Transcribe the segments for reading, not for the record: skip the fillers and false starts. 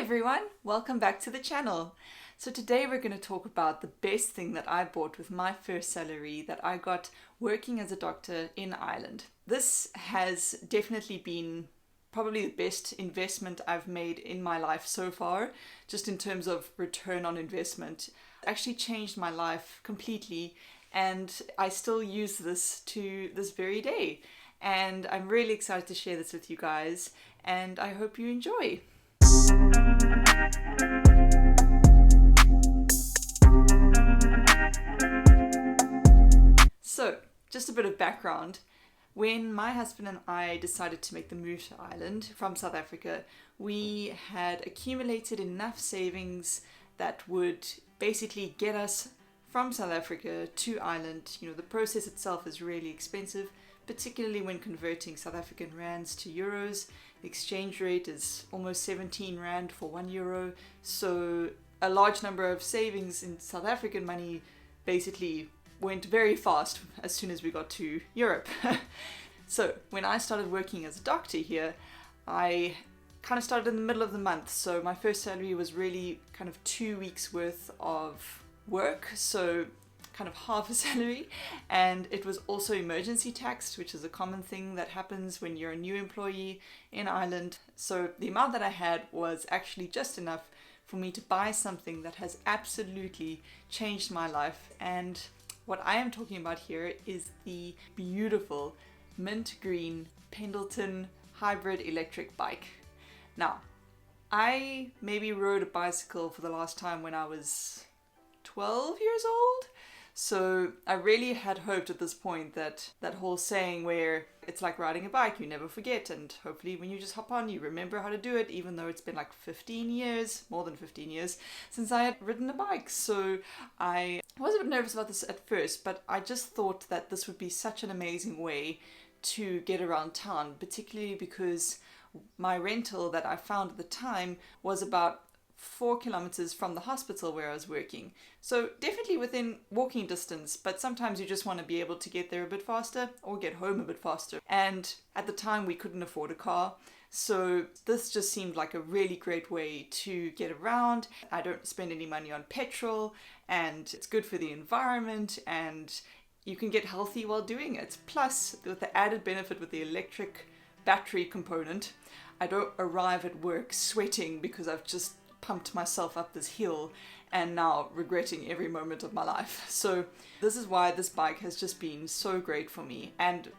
everyone, welcome back to the channel. So today we're going to talk about the best thing that I bought with my first salary that I got working as a doctor in Ireland. This has definitely been probably the best investment I've made in my life so far, just in terms of return on investment. It actually changed my life completely, and I still use this to this very day. And I'm really excited to share this with you guys, and I hope you enjoy. So, just a bit of background. When my husband and I decided to make the move to Ireland from South Africa, we had accumulated enough savings that would basically get us from South Africa to Ireland. You know, the process itself is really expensive, particularly when converting South African rands to euros. The exchange rate is almost 17 rand for €1. So a large number of savings in South African money basically went very fast as soon as we got to Europe. So when I started working as a doctor here, I kind of started in the middle of the month. So my first salary was really kind of 2 weeks worth of work. So kind of half a salary, and it was also emergency taxed, which is a common thing that happens when you're a new employee in Ireland. So the amount that I had was actually just enough for me to buy something that has absolutely changed my life. And what I am talking about here is the beautiful mint green Pendleton hybrid electric bike. Now, I maybe rode a bicycle for the last time when I was 12 years old. So I really had hoped at this point that that whole saying where it's like riding a bike, you never forget, and hopefully when you just hop on, you remember how to do it, even though it's been like 15 years, more than 15 years, since I had ridden a bike. So I was a bit nervous about this at first, but I just thought that this would be such an amazing way to get around town, particularly because my rental that I found at the time was about 4 kilometers from the hospital where I was working. So definitely within walking distance, but sometimes you just want to be able to get there a bit faster or get home a bit faster. And at the time we couldn't afford a car. So this just seemed like a really great way to get around. I don't spend any money on petrol, and it's good for the environment, and you can get healthy while doing it. Plus, with the added benefit with the electric battery component, I don't arrive at work sweating because I've just pumped myself up this hill and now regretting every moment of my life. So this is why this bike has just been so great for me. And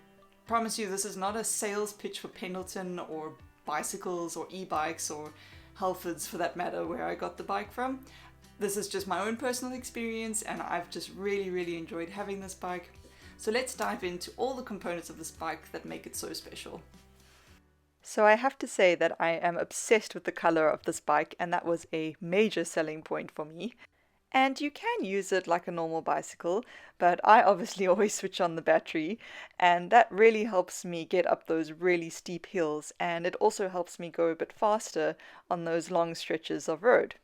promise you, this is not a sales pitch for Pendleton or bicycles or e-bikes or Halfords for that matter, where I got the bike from. This is just my own personal experience, and I've just really enjoyed having this bike. So let's dive into all the components of this bike that make it so special. So I have to say that I am obsessed with the color of this bike, and that was a major selling point for me. And you can use it like a normal bicycle, but I obviously always switch on the battery, and that really helps me get up those really steep hills, and it also helps me go a bit faster on those long stretches of road.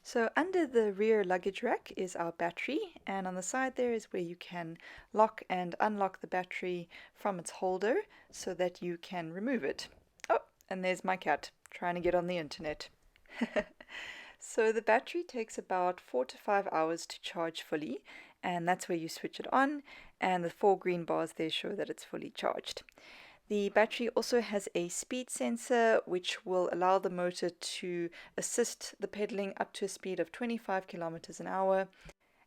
So under the rear luggage rack is our battery, and on the side there is where you can lock and unlock the battery from its holder so that you can remove it. And there's my cat trying to get on the internet. So the battery takes about 4 to 5 hours to charge fully, and that's where you switch it on, and the 4 green bars there show that it's fully charged. The battery also has a speed sensor which will allow the motor to assist the pedaling up to a speed of 25 kilometers an hour,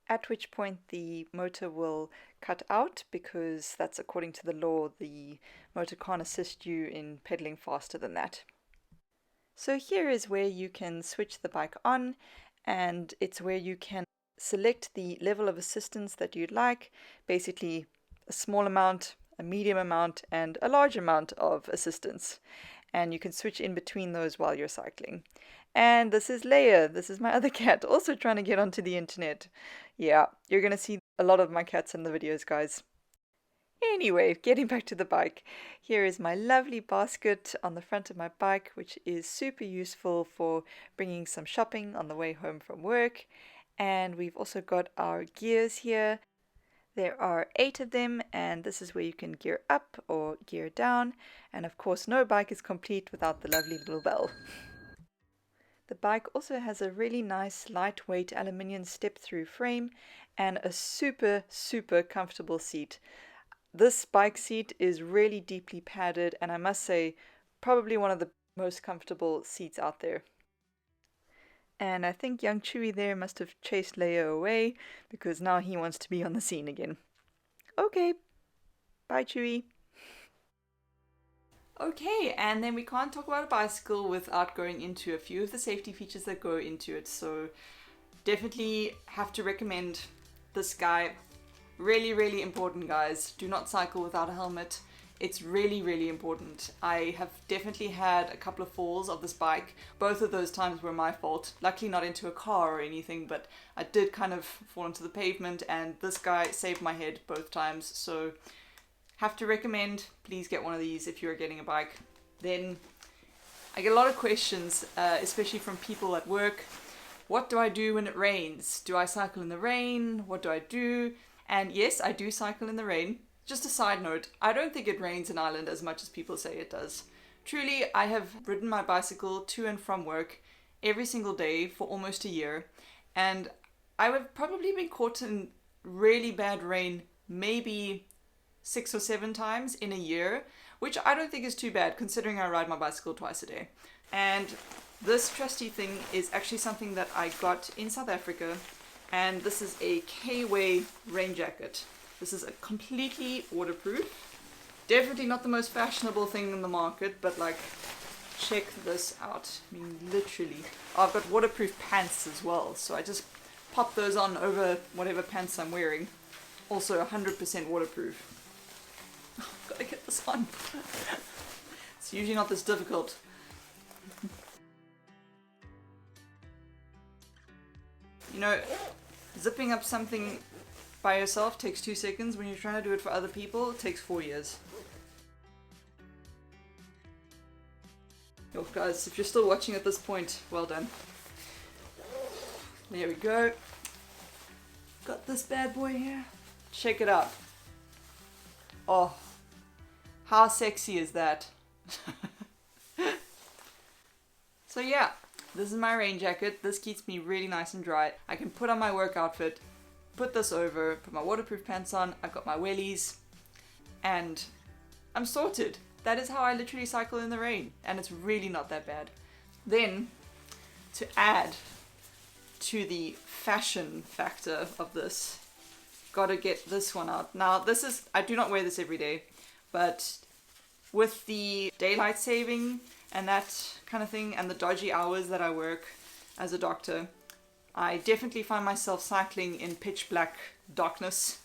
at which point the motor will cut out, because that's according to the law, the motor can't assist you in pedaling faster than that. So here is where you can switch the bike on, and it's where you can select the level of assistance that you'd like, basically a small amount, a medium amount, and a large amount of assistance. And you can switch in between those while you're cycling. And this is Leia. This is my other cat, also trying to get onto the internet. Yeah, you're going to see a lot of my cats in the videos, guys. Anyway, getting back to the bike. Here is my lovely basket on the front of my bike, which is super useful for bringing some shopping on the way home from work. And we've also got our gears here. There are 8 of them, and this is where you can gear up or gear down. And of course, no bike is complete without the lovely little bell. The bike also has a really nice lightweight aluminium step-through frame and a super comfortable seat. This bike seat is really deeply padded, and I must say, probably one of the most comfortable seats out there. And I think young Chewie there must have chased Leia away, because now he wants to be on the scene again. Okay, bye Chewie. Okay, and then we can't talk about a bicycle without going into a few of the safety features that go into it. So definitely have to recommend this guy. Really important, guys. Do not cycle without a helmet. It's really important. I have definitely had a couple of falls of this bike. Both of those times were my fault. Luckily not into a car or anything, but I did kind of fall into the pavement, and this guy saved my head both times. So have to recommend, please get one of these if you're getting a bike. Then I get a lot of questions, especially from people at work. What do I do when it rains? Do I cycle in the rain? What do I do? And yes, I do cycle in the rain. Just a side note, I don't think it rains in Ireland as much as people say it does. Truly, I have ridden my bicycle to and from work every single day for almost a year, and I have probably been caught in really bad rain maybe 6 or 7 times in a year, which I don't think is too bad considering I ride my bicycle twice a day. And this trusty thing is actually something that I got in South Africa, and this is a K-Way rain jacket. This is a completely waterproof. Definitely not the most fashionable thing in the market, but like, check this out. I mean, literally. Oh, I've got waterproof pants as well, so I just pop those on over whatever pants I'm wearing. Also 100% waterproof. Oh, I've got to get this on. It's usually not this difficult. You know, zipping up something by yourself takes 2 seconds. When you're trying to do it for other people, it takes 4 years. Oh, guys, if you're still watching at this point, well done. There we go. Got this bad boy here. Check it out. Oh, how sexy is that? So yeah, this is my rain jacket. This keeps me really nice and dry. I can put on my work outfit, put this over, put my waterproof pants on, I've got my wellies, and I'm sorted. That is how I literally cycle in the rain, and it's really not that bad. Then, to add to the fashion factor of this, gotta get this one out. Now this is, I do not wear this every day, but with the daylight saving and that kind of thing, and the dodgy hours that I work as a doctor, I definitely find myself cycling in pitch black darkness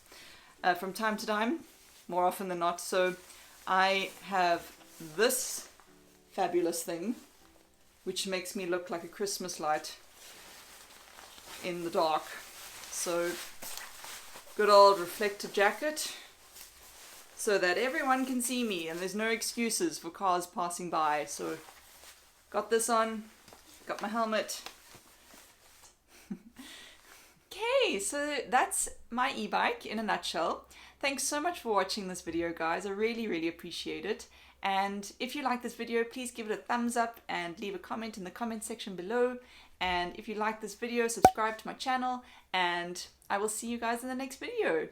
from time to time, more often than not. So I have this fabulous thing, which makes me look like a Christmas light in the dark. So good old reflective jacket, so that everyone can see me and there's no excuses for cars passing by. So got this on, got my helmet. Okay, so that's my e-bike in a nutshell. Thanks so much for watching this video, guys. I really appreciate it. And if you like this video, please give it a thumbs up and leave a comment in the comment section below. And if you like this video, subscribe to my channel, and I will see you guys in the next video.